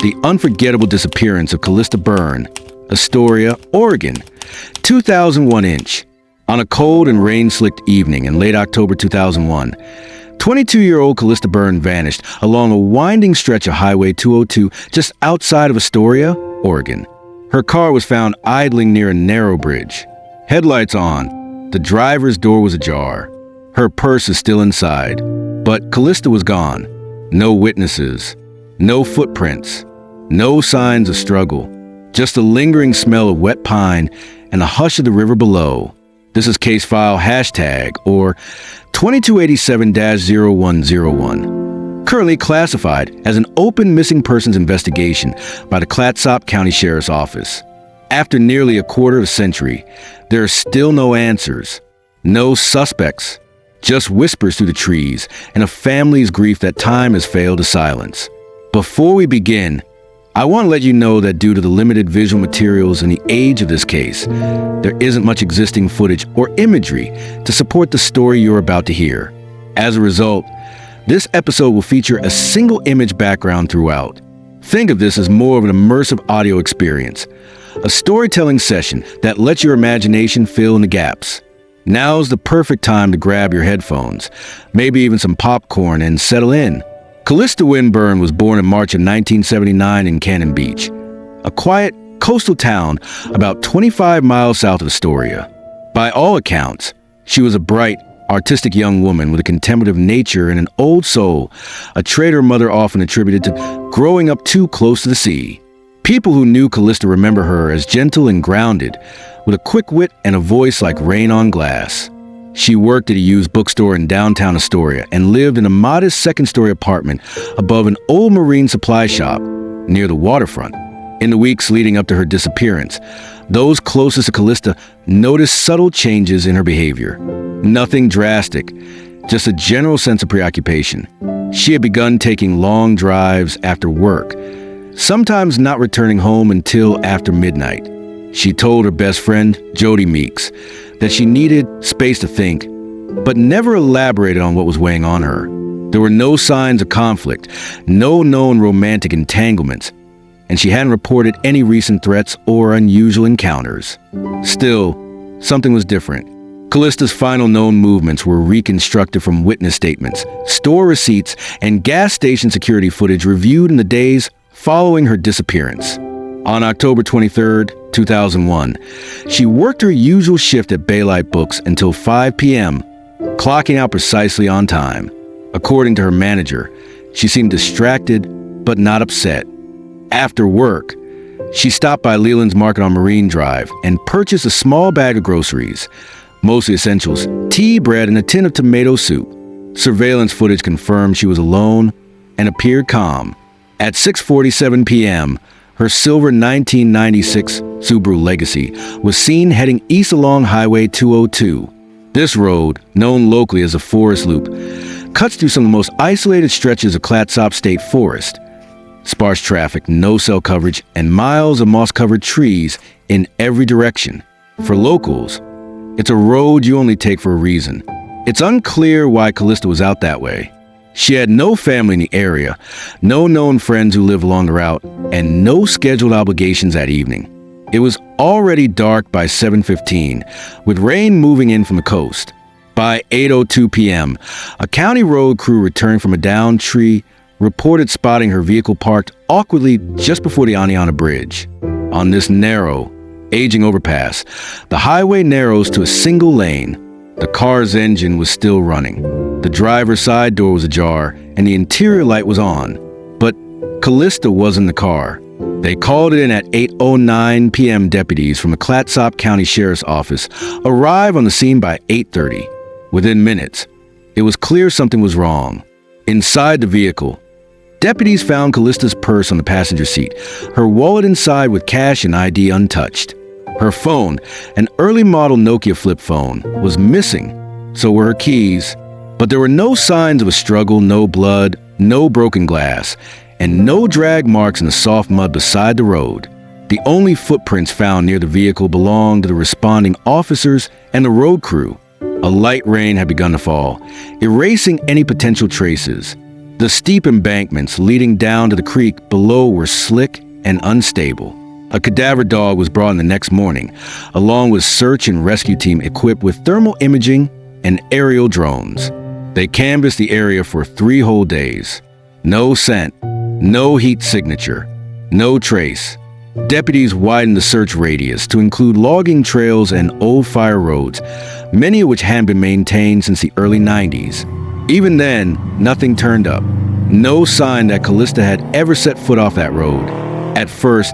The unforgettable disappearance of Calista Byrne, Astoria, Oregon, 2001 inch. On a cold and rain-slicked evening in late October 2001, 22-year-old Calista Byrne vanished along a winding stretch of Highway 202 just outside of Astoria, Oregon. Her car was found idling near a narrow bridge. Headlights on. The driver's door was ajar. Her purse is still inside. But Calista was gone. No witnesses. No footprints. No signs of struggle. Just a lingering smell of wet pine and the hush of the river below. This is case file hashtag or 2287-0101. Currently classified as an open missing persons investigation by the Clatsop County Sheriff's Office. After nearly a quarter of a century, there are still no answers, no suspects, just whispers through the trees and a family's grief that time has failed to silence. Before we begin, I want to let you know that due to the limited visual materials and the age of this case, there isn't much existing footage or imagery to support the story you're about to hear. As a result, this episode will feature a single image background throughout. Think of this as more of an immersive audio experience, a storytelling session that lets your imagination fill in the gaps. Now's the perfect time to grab your headphones, maybe even some popcorn, and settle in. Calista Byrne was born in March of 1979 in Cannon Beach, a quiet coastal town about 25 miles south of Astoria. By all accounts, she was a bright, artistic young woman with a contemplative nature and an old soul, a trait her mother often attributed to growing up too close to the sea. People who knew Calista remember her as gentle and grounded, with a quick wit and a voice like rain on glass. She worked at a used bookstore in downtown Astoria and lived in a modest second-story apartment above an old marine supply shop near the waterfront. In the weeks leading up to her disappearance, those closest to Calista noticed subtle changes in her behavior. Nothing drastic, just a general sense of preoccupation. She had begun taking long drives after work, sometimes not returning home until after midnight. She told her best friend, Jody Meeks, that she needed space to think, but never elaborated on what was weighing on her. There were no signs of conflict, no known romantic entanglements, and she hadn't reported any recent threats or unusual encounters. Still, something was different. Calista's final known movements were reconstructed from witness statements, store receipts, and gas station security footage reviewed in the days following her disappearance. On October 23, 2001, she worked her usual shift at Baylight Books until 5 p.m., clocking out precisely on time. According to her manager, she seemed distracted but not upset. After work, she stopped by Leland's Market on Marine Drive and purchased a small bag of groceries, mostly essentials, tea, bread, and a tin of tomato soup. Surveillance footage confirmed she was alone and appeared calm. At 6:47 p.m., her silver 1996 Subaru Legacy was seen heading east along Highway 202. This road, known locally as the Forest Loop, cuts through some of the most isolated stretches of Clatsop State Forest. Sparse traffic, no cell coverage, and miles of moss-covered trees in every direction. For locals, it's a road you only take for a reason. It's unclear why Calista was out that way. She had no family in the area, no known friends who lived along the route, and no scheduled obligations that evening. It was already dark by 7:15, with rain moving in from the coast. By 8:02 p.m., a county road crew returning from a downed tree reported spotting her vehicle parked awkwardly just before the Aniana Bridge. On this narrow, aging overpass, the highway narrows to a single lane. The car's engine was still running. The driver's side door was ajar, and the interior light was on. But Calista was in the car. They called it in at 8:09 p.m. Deputies from the Clatsop County Sheriff's Office arrived on the scene by 8:30. Within minutes, it was clear something was wrong. Inside the vehicle, deputies found Calista's purse on the passenger seat, her wallet inside with cash and ID untouched. Her phone, an early model Nokia flip phone, was missing. So were her keys. But there were no signs of a struggle, no blood, no broken glass, and no drag marks in the soft mud beside the road. The only footprints found near the vehicle belonged to the responding officers and the road crew. A light rain had begun to fall, erasing any potential traces. The steep embankments leading down to the creek below were slick and unstable. A cadaver dog was brought in the next morning, along with search and rescue team equipped with thermal imaging and aerial drones. They canvassed the area for 3 whole days. No scent, no heat signature, no trace. Deputies widened the search radius to include logging trails and old fire roads, many of which hadn't been maintained since the early 90s. Even then, nothing turned up. No sign that Calista had ever set foot off that road. At first,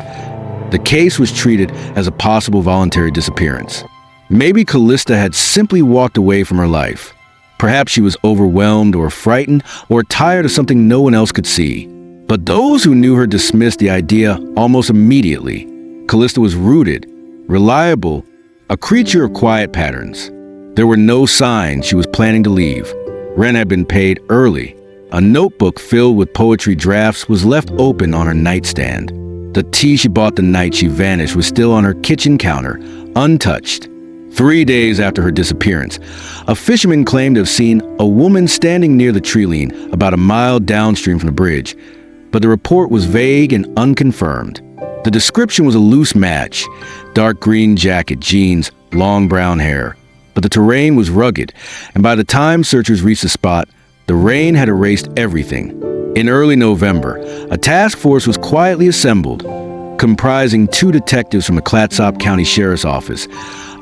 the case was treated as a possible voluntary disappearance. Maybe Calista had simply walked away from her life. Perhaps she was overwhelmed or frightened or tired of something no one else could see. But those who knew her dismissed the idea almost immediately. Calista was rooted, reliable, a creature of quiet patterns. There were no signs she was planning to leave. Rent had been paid early. A notebook filled with poetry drafts was left open on her nightstand. The tea she bought the night she vanished was still on her kitchen counter, untouched. 3 days after her disappearance, a fisherman claimed to have seen a woman standing near the tree about a mile downstream from the bridge, but the report was vague and unconfirmed. The description was a loose match: dark green jacket, jeans, long brown hair. But the terrain was rugged, and by the time searchers reached the spot, the rain had erased everything. In early November, a task force was quietly assembled, comprising 2 detectives from the Clatsop County Sheriff's Office,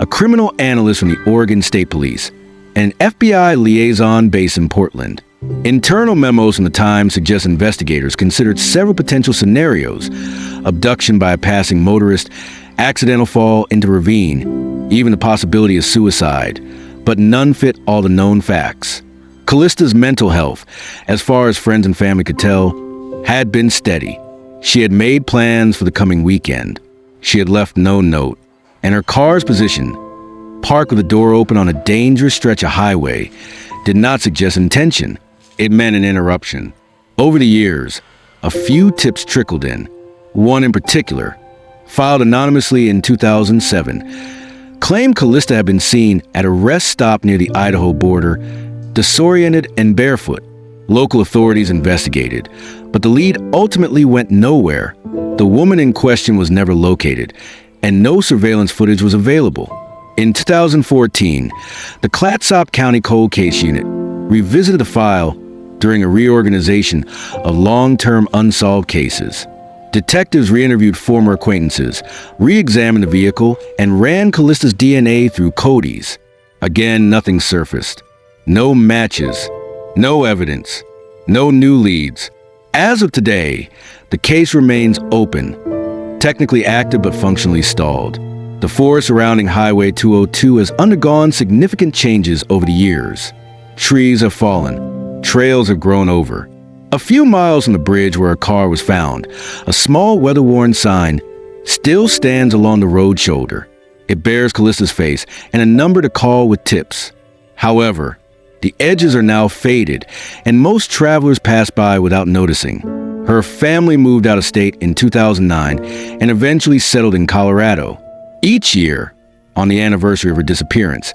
a criminal analyst from the Oregon State Police, and an FBI liaison based in Portland. Internal memos from the Times suggest investigators considered several potential scenarios: abduction by a passing motorist, accidental fall into a ravine, even the possibility of suicide, but none fit all the known facts. Calista's mental health, as far as friends and family could tell, had been steady. She had made plans for the coming weekend. She had left no note, and her car's position, parked with the door open on a dangerous stretch of highway, did not suggest intention. It meant an interruption. Over the years, a few tips trickled in. One in particular, filed anonymously in 2007, claimed Calista had been seen at a rest stop near the Idaho border, disoriented and barefoot. Local authorities investigated, but the lead ultimately went nowhere. The woman in question was never located, and no surveillance footage was available. In 2014, the Clatsop County Cold Case Unit revisited the file during a reorganization of long-term unsolved cases. Detectives re-interviewed former acquaintances, re-examined the vehicle, and ran Calista's DNA through Cody's. Again, nothing surfaced. No matches, no evidence, no new leads. As of today, the case remains open, technically active but functionally stalled. The forest surrounding Highway 202 has undergone significant changes over the years. Trees have fallen, trails have grown over. A few miles from the bridge where a car was found, a small weather-worn sign still stands along the road shoulder. It bears Calista's face and a number to call with tips. However, the edges are now faded, and most travelers pass by without noticing. Her family moved out of state in 2009 and eventually settled in Colorado. Each year, on the anniversary of her disappearance,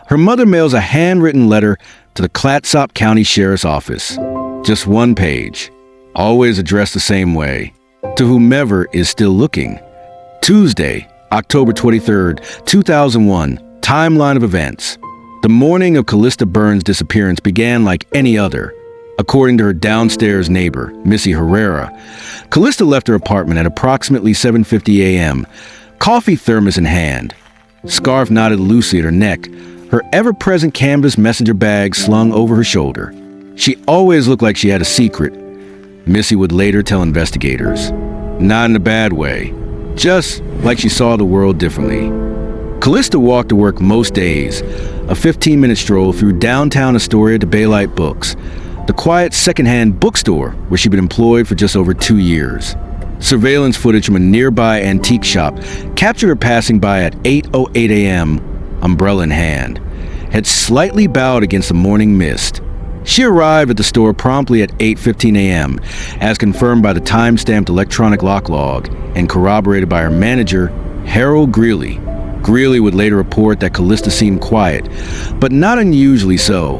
her mother mails a handwritten letter to the Clatsop County Sheriff's Office. Just 1 page, always addressed the same way: to whomever is still looking. Tuesday, October 23rd, 2001, timeline of events. The morning of Calista Byrne's disappearance began like any other. According to her downstairs neighbor, Missy Herrera, Calista left her apartment at approximately 7:50 a.m., coffee thermos in hand, scarf knotted loosely at her neck, her ever-present canvas messenger bag slung over her shoulder. She always looked like she had a secret, Missy would later tell investigators. Not in a bad way, just like she saw the world differently. Calista walked to work most days, a 15-minute stroll through downtown Astoria to Baylight Books, the quiet secondhand bookstore where she'd been employed for just over 2 years. Surveillance footage from a nearby antique shop captured her passing by at 8:08 a.m., umbrella in hand, had slightly bowed against the morning mist. She arrived at the store promptly at 8:15 a.m., as confirmed by the time-stamped electronic lock log and corroborated by her manager, Harold Greeley. Greeley would later report that Calista seemed quiet, but not unusually so.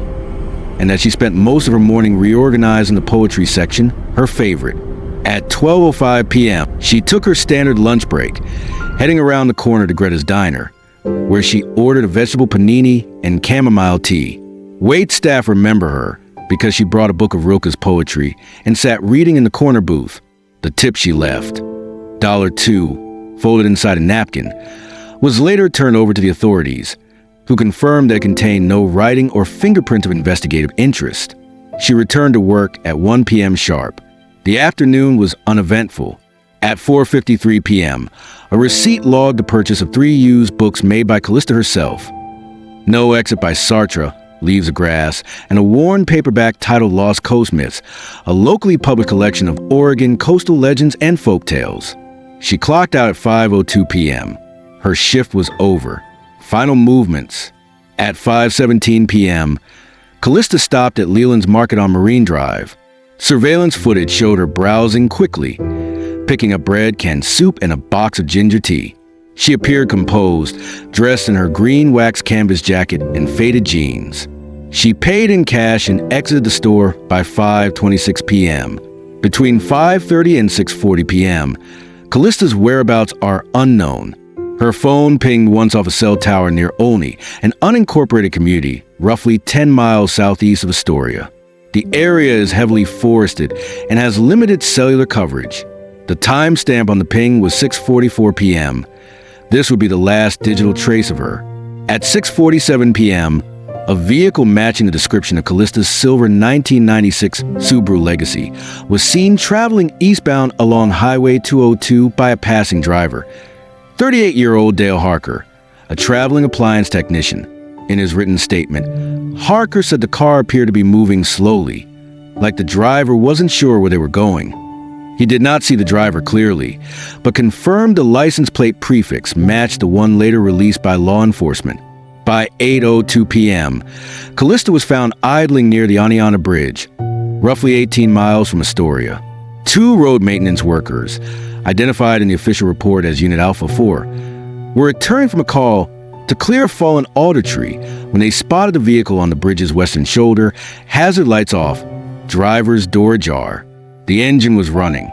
and that she spent most of her morning reorganizing the poetry section, her favorite. At 12:05 p.m., she took her standard lunch break, heading around the corner to Greta's diner, where she ordered a vegetable panini and chamomile tea. Wait staff remember her because she brought a book of Rilke's poetry and sat reading in the corner booth. The tip she left, $2, folded inside a napkin, was later turned over to the authorities, who confirmed that it contained no writing or fingerprint of investigative interest. She returned to work at 1 p.m. sharp. The afternoon was uneventful. At 4:53 p.m., a receipt logged the purchase of 3 used books made by Calista herself. No Exit by Sartre, Leaves of Grass, and a worn paperback titled Lost Coast Myths, a locally published collection of Oregon coastal legends and folktales. She clocked out at 5:02 p.m. Her shift was over. Final movements. At 5:17 p.m., Calista stopped at Leland's Market on Marine Drive. Surveillance footage showed her browsing quickly, picking up bread, canned soup, and a box of ginger tea. She appeared composed, dressed in her green wax canvas jacket and faded jeans. She paid in cash and exited the store by 5:26 p.m. Between 5:30 and 6:40 p.m., Callista's whereabouts are unknown. Her phone pinged once off a cell tower near Olney, an unincorporated community roughly 10 miles southeast of Astoria. The area is heavily forested and has limited cellular coverage. The timestamp on the ping was 6:44 p.m. This would be the last digital trace of her. At 6:47 p.m., a vehicle matching the description of Callista's silver 1996 Subaru Legacy was seen traveling eastbound along Highway 202 by a passing driver, 38-year-old Dale Harker, a traveling appliance technician. In his written statement, Harker said the car appeared to be moving slowly, like the driver wasn't sure where they were going. He did not see the driver clearly, but confirmed the license plate prefix matched the one later released by law enforcement. By 8:02 p.m., Calista was found idling near the Aniana Bridge, roughly 18 miles from Astoria. 2 road maintenance workers, identified in the official report as Unit Alpha 4, were returning from a call to clear a fallen alder tree when they spotted the vehicle on the bridge's western shoulder, hazard lights off, driver's door ajar. The engine was running.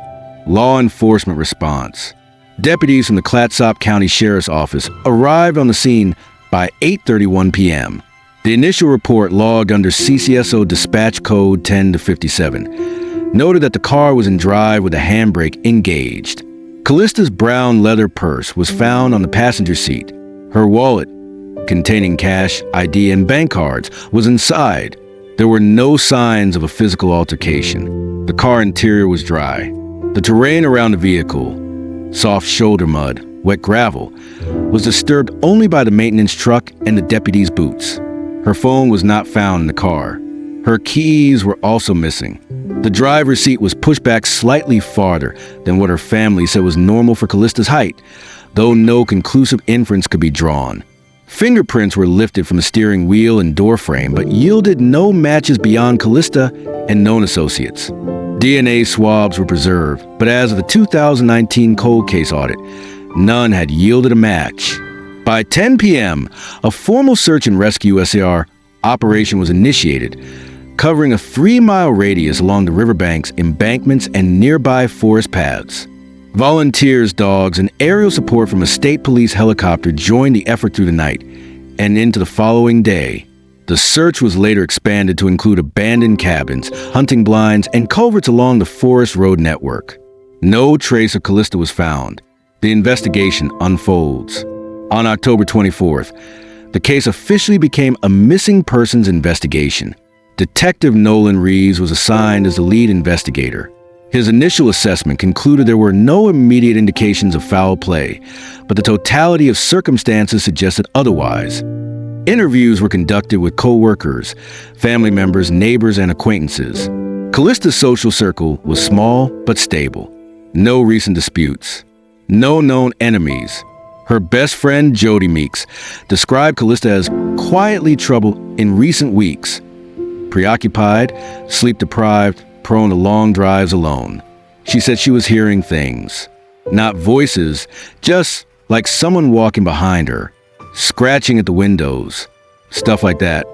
Law enforcement response. Deputies from the Clatsop County Sheriff's Office arrived on the scene by 8:31 p.m. The initial report, logged under CCSO Dispatch Code 10-57, noted that the car was in drive with a handbrake engaged. Callista's brown leather purse was found on the passenger seat. Her wallet, containing cash, ID, and bank cards, was inside. There were no signs of a physical altercation. The car interior was dry. The terrain around the vehicle, soft shoulder mud, wet gravel, was disturbed only by the maintenance truck and the deputy's boots. Her phone was not found in the car. Her keys were also missing. The driver's seat was pushed back slightly farther than what her family said was normal for Callista's height, though no conclusive inference could be drawn. Fingerprints were lifted from the steering wheel and door frame, but yielded no matches beyond Calista and known associates. DNA swabs were preserved, but as of the 2019 cold case audit, none had yielded a match. By 10 p.m., a formal search and rescue SAR operation was initiated, covering a 3-mile radius along the riverbanks, embankments, and nearby forest paths. Volunteers, dogs, and aerial support from a state police helicopter joined the effort through the night and into the following day. The search was later expanded to include abandoned cabins, hunting blinds, and culverts along the forest road network. No trace of Calista was found. The investigation unfolds. On October 24th, the case officially became a missing persons investigation. Detective Nolan Reeves was assigned as the lead investigator. His initial assessment concluded there were no immediate indications of foul play, but the totality of circumstances suggested otherwise. Interviews were conducted with co-workers, family members, neighbors, and acquaintances. Callista's social circle was small but stable. No recent disputes. No known enemies. Her best friend, Jody Meeks, described Calista as quietly troubled in recent weeks. Preoccupied, sleep-deprived, prone to long drives alone. She said she was hearing things. Not voices, just like someone walking behind her, scratching at the windows, stuff like that.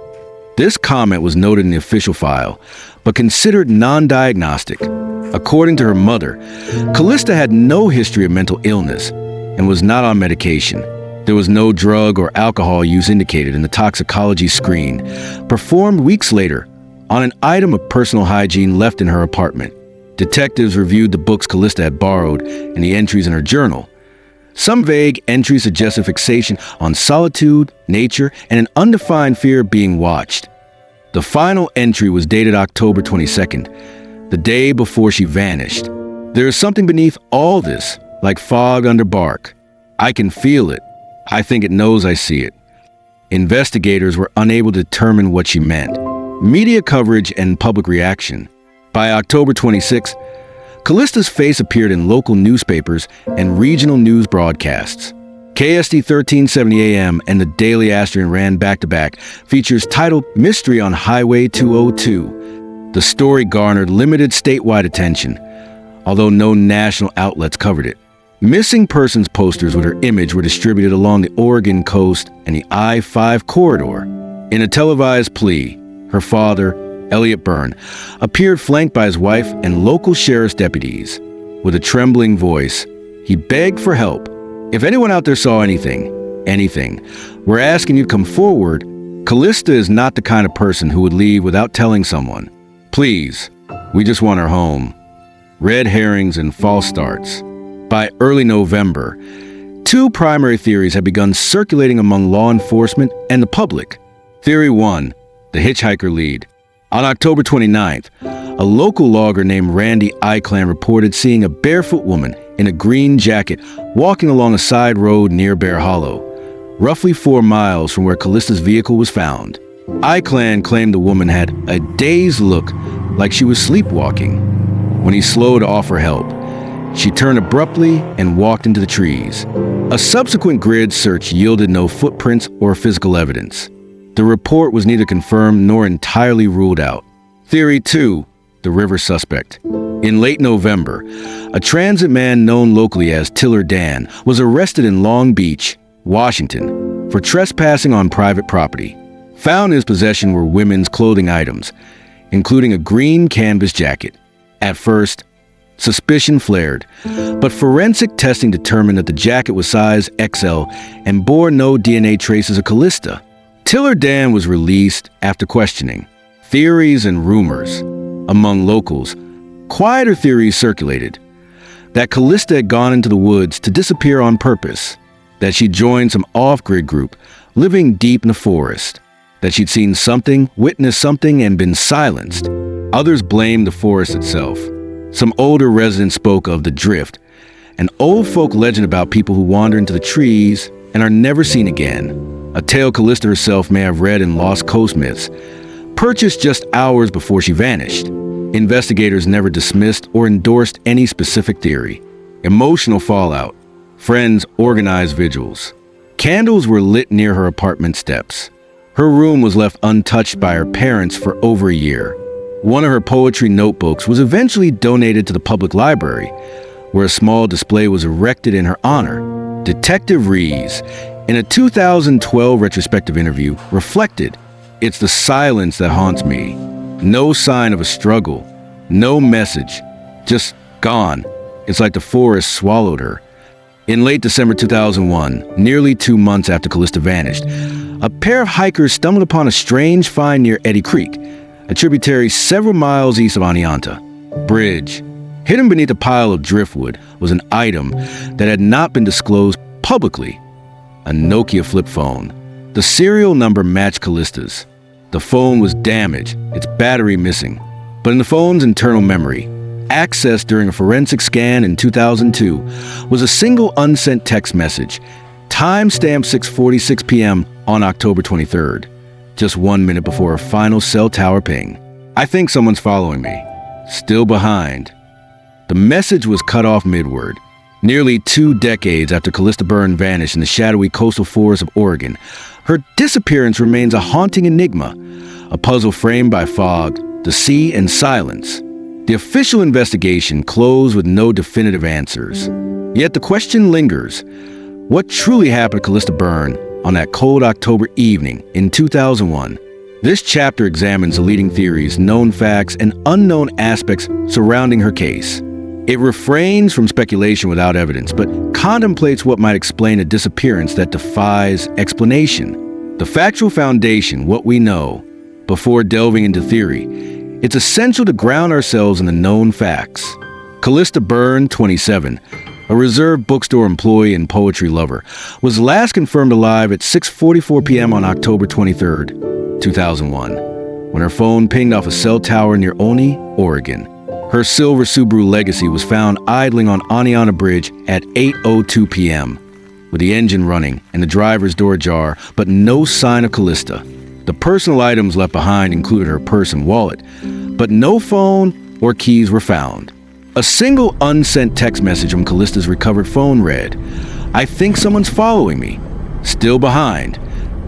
This comment was noted in the official file, but considered non-diagnostic. According to her mother, Calista had no history of mental illness and was not on medication. There was no drug or alcohol use indicated in the toxicology screen, performed weeks later on an item of personal hygiene left in her apartment. Detectives reviewed the books Calista had borrowed and the entries in her journal. Some vague entries suggested fixation on solitude, nature, and an undefined fear of being watched. The final entry was dated October 22nd, the day before she vanished. There is something beneath all this, like fog under bark. I can feel it. I think it knows I see it. Investigators were unable to determine what she meant. Media coverage and public reaction. By October 26th, Calista's face appeared in local newspapers and regional news broadcasts. KSD 1370 AM and the Daily Astoria ran back-to-back features titled Mystery on Highway 202. The story garnered limited statewide attention, although no national outlets covered it. Missing persons posters with her image were distributed along the Oregon coast and the I-5 corridor. In a televised plea, her father, Elliot Byrne, appeared flanked by his wife and local sheriff's deputies. With a trembling voice, he begged for help. If anyone out there saw anything, we're asking you to come forward. Calista is not the kind of person who would leave without telling someone. Please, we just want her home. Red herrings and false starts. By early November, two primary theories had begun circulating among law enforcement and the public. Theory 1, the hitchhiker lead. On October 29th, a local logger named Randy Iclan reported seeing a barefoot woman in a green jacket walking along a side road near Bear Hollow, roughly 4 miles from where Calista's vehicle was found. Iclan claimed the woman had a dazed look, like she was sleepwalking. When he slowed to offer help, she turned abruptly and walked into the trees. A subsequent grid search yielded no footprints or physical evidence. The report was neither confirmed nor entirely ruled out. Theory 2, the river suspect. In late November, a transit man known locally as Tiller Dan was arrested in Long Beach, Washington, for trespassing on private property. Found in his possession were women's clothing items, including a green canvas jacket. At first, suspicion flared, but forensic testing determined that the jacket was size XL and bore no DNA traces of Calista. Tiller Dan was released after questioning. Theories and rumors. Among locals, quieter theories circulated. That Calista had gone into the woods to disappear on purpose. That she'd joined some off-grid group, living deep in the forest. That she'd seen something, witnessed something, and been silenced. Others blamed the forest itself. Some older residents spoke of the drift, an old folk legend about people who wander into the trees and are never seen again. A tale Calista herself may have read in Lost Coast Myths, purchased just hours before she vanished. Investigators never dismissed or endorsed any specific theory. Emotional fallout. Friends organized vigils. Candles were lit near her apartment steps. Her room was left untouched by her parents for over a year. One of her poetry notebooks was eventually donated to the public library, where a small display was erected in her honor. Detective Rees, in a 2012 retrospective interview, reflected, "It's the silence that haunts me. No sign of a struggle, no message, just gone. It's like the forest swallowed her." In late December 2001, nearly 2 months after Calista vanished, a pair of hikers stumbled upon a strange find near Eddy Creek, a tributary several miles east of Oneonta. Bridge. Hidden beneath a pile of driftwood was an item that had not been disclosed publicly. A Nokia flip phone. The serial number matched Calista's. The phone was damaged, its battery missing. But in the phone's internal memory, accessed during a forensic scan in 2002, was a single unsent text message, timestamped 6:46 p.m. on October 23rd, just 1 minute before a final cell tower ping. "I think someone's following me. Still behind." The message was cut off midword. Nearly 2 decades after Calista Byrne vanished in the shadowy coastal forests of Oregon, her disappearance remains a haunting enigma, a puzzle framed by fog, the sea, and silence. The official investigation closed with no definitive answers. Yet the question lingers: what truly happened to Calista Byrne on that cold October evening in 2001? This chapter examines the leading theories, known facts, and unknown aspects surrounding her case. It refrains from speculation without evidence, but contemplates what might explain a disappearance that defies explanation. The factual foundation, what we know, before delving into theory, it's essential to ground ourselves in the known facts. Calista Byrne, 27, a reserved bookstore employee and poetry lover, was last confirmed alive at 6:44 p.m. on October 23, 2001, when her phone pinged off a cell tower near Olney, Oregon. Her silver Subaru Legacy was found idling on Aniana Bridge at 8:02 p.m., with the engine running and the driver's door ajar, but no sign of Calista. The personal items left behind included her purse and wallet, but no phone or keys were found. A single unsent text message from Calista's recovered phone read, "I think someone's following me. Still behind,"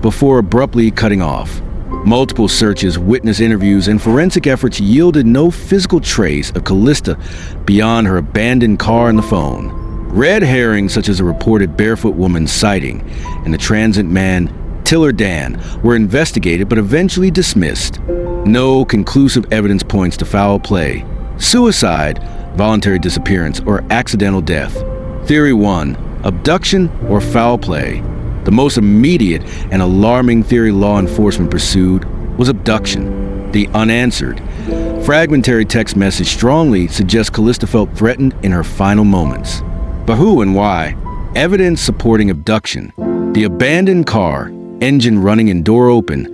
before abruptly cutting off. Multiple searches, witness interviews, and forensic efforts yielded no physical trace of Calista beyond her abandoned car and the phone. Red herrings such as a reported barefoot woman's sighting and the transient man Tiller Dan were investigated but eventually dismissed. No conclusive evidence points to foul play, suicide, voluntary disappearance, or accidental death. Theory 1, abduction or foul play. The most immediate and alarming theory law enforcement pursued was abduction. The unanswered, fragmentary text message strongly suggests Calista felt threatened in her final moments. But who and why? Evidence supporting abduction. The abandoned car, engine running and door open,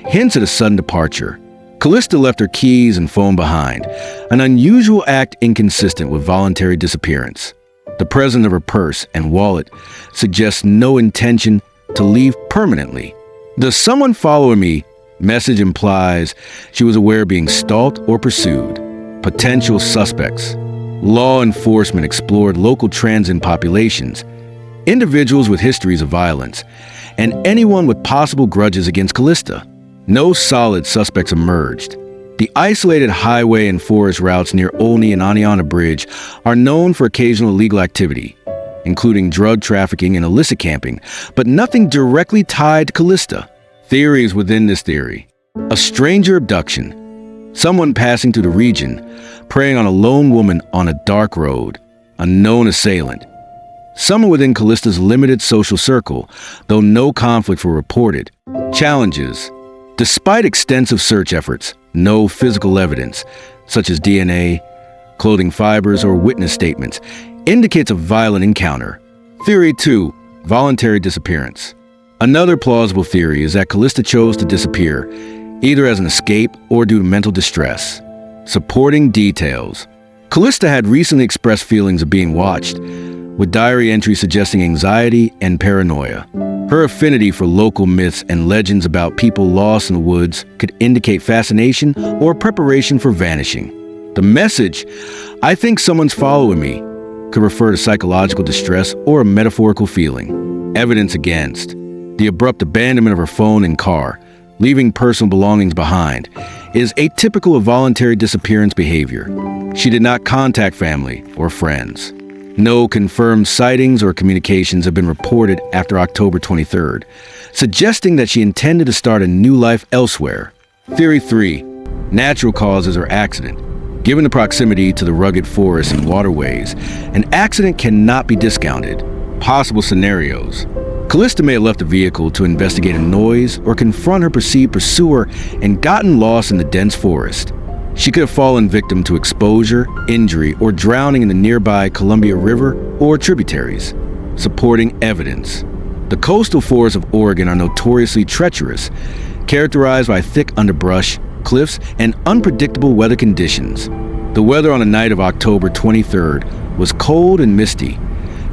hints at a sudden departure. Calista left her keys and phone behind, an unusual act inconsistent with voluntary disappearance. The presence of her purse and wallet suggests no intention to leave permanently. The "someone following me" message implies she was aware of being stalked or pursued. Potential suspects. Law enforcement explored local transient populations, individuals with histories of violence, and anyone with possible grudges against Calista. No solid suspects emerged. The isolated highway and forest routes near Olney and Aniana Bridge are known for occasional illegal activity, including drug trafficking and illicit camping, but nothing directly tied to Calista. Theories within this theory. A stranger abduction. Someone passing through the region, preying on a lone woman on a dark road. A known assailant. Someone within Calista's limited social circle, though no conflicts were reported. Challenges. Despite extensive search efforts, no physical evidence, such as DNA, clothing fibers, or witness statements, indicates a violent encounter. Theory 2, voluntary disappearance. Another plausible theory is that Calista chose to disappear, either as an escape or due to mental distress. Supporting details. Calista had recently expressed feelings of being watched, with diary entries suggesting anxiety and paranoia. Her affinity for local myths and legends about people lost in the woods could indicate fascination or preparation for vanishing. The message, "I think someone's following me," could refer to psychological distress or a metaphorical feeling. Evidence against. The abrupt abandonment of her phone and car, leaving personal belongings behind, is atypical of voluntary disappearance behavior. She did not contact family or friends. No confirmed sightings or communications have been reported after October 23rd, suggesting that she intended to start a new life elsewhere. Theory 3, natural causes or accident. Given the proximity to the rugged forests and waterways, an accident cannot be discounted. Possible scenarios. Calista may have left the vehicle to investigate a noise or confront her perceived pursuer and gotten lost in the dense forest. She could have fallen victim to exposure, injury, or drowning in the nearby Columbia River or tributaries. Supporting evidence. The coastal forests of Oregon are notoriously treacherous, characterized by thick underbrush, cliffs, and unpredictable weather conditions. The weather on the night of October 23rd was cold and misty,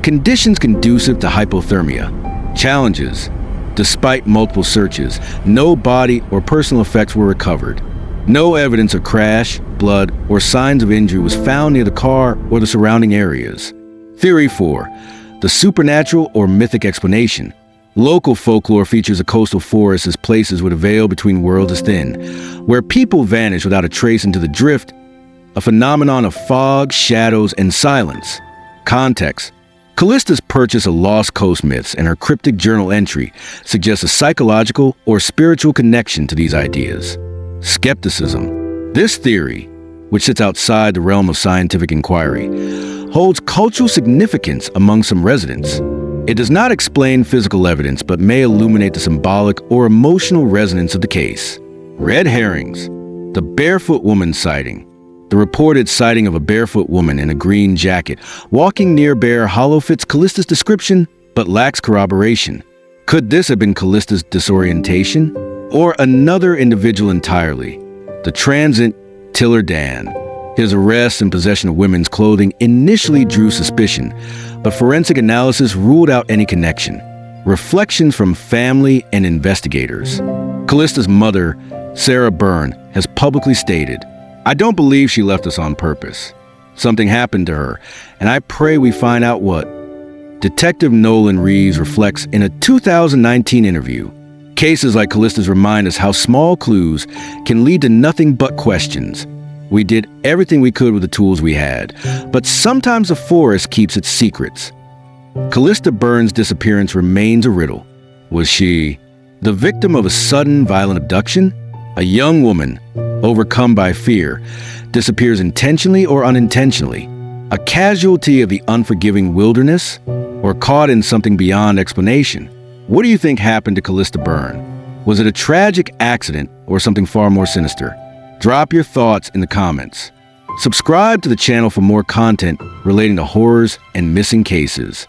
conditions conducive to hypothermia. Challenges. Despite multiple searches, no body or personal effects were recovered. No evidence of crash, blood, or signs of injury was found near the car or the surrounding areas. Theory 4, the supernatural or mythic explanation. Local folklore features the coastal forests as places where the veil between worlds is thin, where people vanish without a trace into the drift, a phenomenon of fog, shadows, and silence. Context. Callista's purchase of Lost Coast myths and her cryptic journal entry suggests a psychological or spiritual connection to these ideas. Skepticism. This theory, which sits outside the realm of scientific inquiry, holds cultural significance among some residents. It does not explain physical evidence, but may illuminate the symbolic or emotional resonance of the case. Red herrings. The barefoot woman sighting. The reported sighting of a barefoot woman in a green jacket walking near Bear Hollow fits Callista's description, but lacks corroboration. Could this have been Callista's disorientation? Or another individual entirely? The transient Tiller Dan. His arrest and possession of women's clothing initially drew suspicion, but forensic analysis ruled out any connection. Reflections from family and investigators. Callista's mother, Sarah Byrne, has publicly stated, "I don't believe she left us on purpose. Something happened to her, and I pray we find out what." Detective Nolan Reeves reflects in a 2019 interview, "Cases like Callista's remind us how small clues can lead to nothing but questions. We did everything we could with the tools we had, but sometimes the forest keeps its secrets." Calista Byrne's disappearance remains a riddle. Was she the victim of a sudden, violent abduction? A young woman, overcome by fear, disappears intentionally or unintentionally? A casualty of the unforgiving wilderness? Or caught in something beyond explanation? What do you think happened to Calista Byrne? Was it a tragic accident or something far more sinister? Drop your thoughts in the comments. Subscribe to the channel for more content relating to horrors and missing cases.